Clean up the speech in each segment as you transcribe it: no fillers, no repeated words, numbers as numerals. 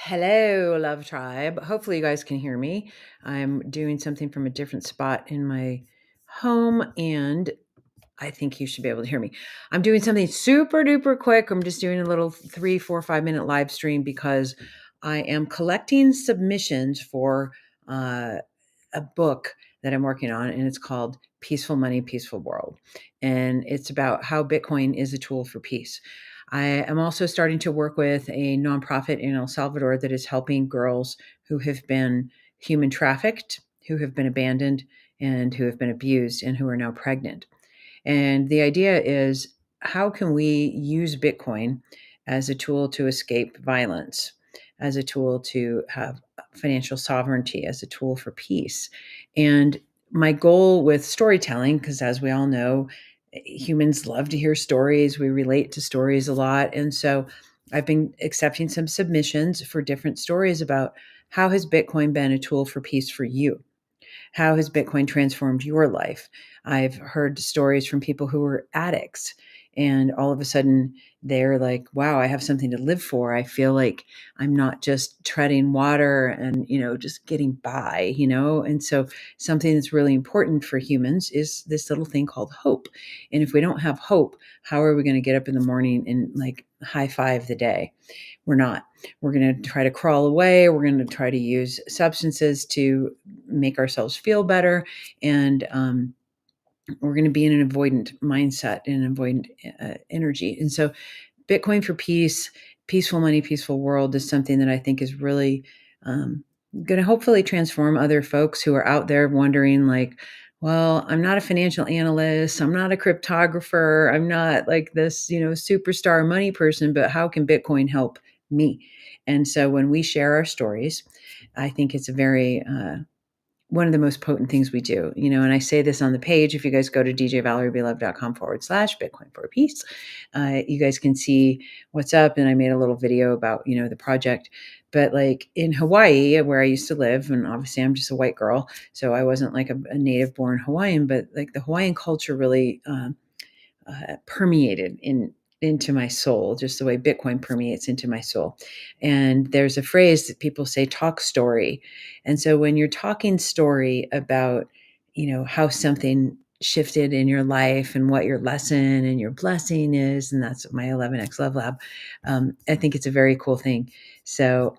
Hello, Love Tribe. Hopefully, you guys can hear me. I'm doing something from a different spot in my home, and I think you should be able to hear me. I'm doing something super duper quick. I'm just doing a little 3, 4, 5 minute live stream because I am collecting submissions for uh, a book that I'm working on, and it's called Peaceful Money, Peaceful World. And it's about how Bitcoin is a tool for peace. I am also starting to work with a nonprofit in El Salvador that is helping girls who have been human trafficked, who have been abandoned, and who have been abused, and who are now pregnant. And the idea is, how can we use Bitcoin as a tool to escape violence, as a tool to have financial sovereignty, as a tool for peace? And my goal with storytelling, because as we all know, humans love to hear stories, we relate to stories a lot. And so I've been accepting some submissions for different stories about how has Bitcoin been a tool for peace for you? How has Bitcoin transformed your life? I've heard stories from people who were addicts, and all of a sudden they're like, wow, I have something to live for. I feel like I'm not just treading water and, just getting by, And so something that's really important for humans is this little thing called hope. And if we don't have hope, how are we going to get up in the morning and like high five the day? We're not. We're going to try to crawl away. We're going to try to use substances to make ourselves feel better. And we're going to be in an avoidant mindset and an avoidant energy. And so, Bitcoin for peace, peaceful money, peaceful world is something that I think is really going to hopefully transform other folks who are out there wondering, like, well, I'm not a financial analyst. I'm not a cryptographer. I'm not like this, superstar money person, but how can Bitcoin help me? And so when we share our stories, I think it's a very one of the most potent things we do, and I say this on the page. If you guys go to djvaleriebeloved.com/Bitcoin for peace, you guys can see what's up. And I made a little video about, the project. But like in Hawaii, where I used to live, and obviously I'm just a white girl, so I wasn't like a native born Hawaiian, but like the Hawaiian culture really permeated into my soul, just the way Bitcoin permeates into my soul. And there's a phrase that people say, talk story. And so when you're talking story about, how something shifted in your life and what your lesson and your blessing is, and that's my 11x Love Lab, I think it's a very cool thing. So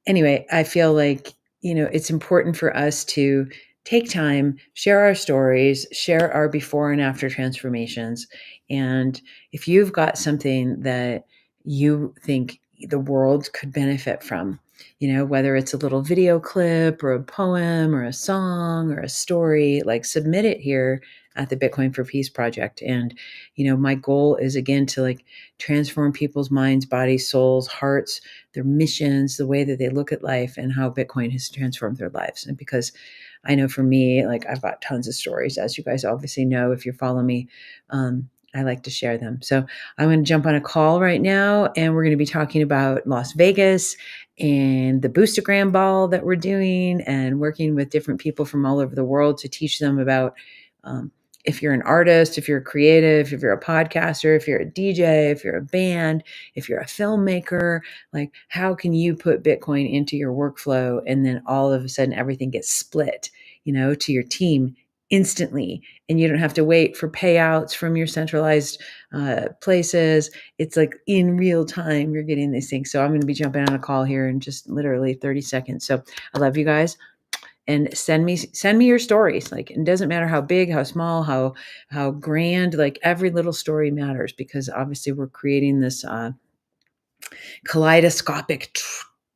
anyway, I feel like, it's important for us to take time, share our stories, share our before and after transformations. And if you've got something that you think the world could benefit from, whether it's a little video clip or a poem or a song or a story, like submit it here at the Bitcoin for Peace project. And, my goal is again to like transform people's minds, bodies, souls, hearts, their missions, the way that they look at life, and how Bitcoin has transformed their lives. And because I know for me, like I've got tons of stories, as you guys obviously know, if you follow me, I like to share them. So I'm going to jump on a call right now, and we're going to be talking about Las Vegas and the Boostagram ball that we're doing, and working with different people from all over the world to teach them about if you're an artist, if you're a creative, if you're a podcaster, if you're a DJ, if you're a band, if you're a filmmaker, like how can you put Bitcoin into your workflow, and then all of a sudden everything gets split, to your team instantly, and you don't have to wait for payouts from your centralized places. It's like in real time you're getting these things. So I'm going to be jumping on a call here in just literally 30 seconds. So I love you guys, and send me your stories. Like, it doesn't matter how big, how small, how grand, like every little story matters, because obviously we're creating this kaleidoscopic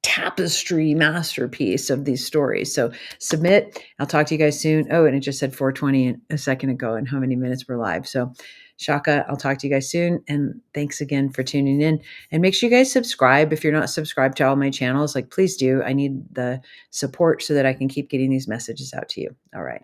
tapestry masterpiece of these stories. So submit. I'll talk to you guys soon. Oh, and it just said 4:20 a second ago, and how many minutes we're live. So Shaka, I'll talk to you guys soon. And thanks again for tuning in. And make sure you guys subscribe. If you're not subscribed to all my channels, like please do. I need the support so that I can keep getting these messages out to you. All right.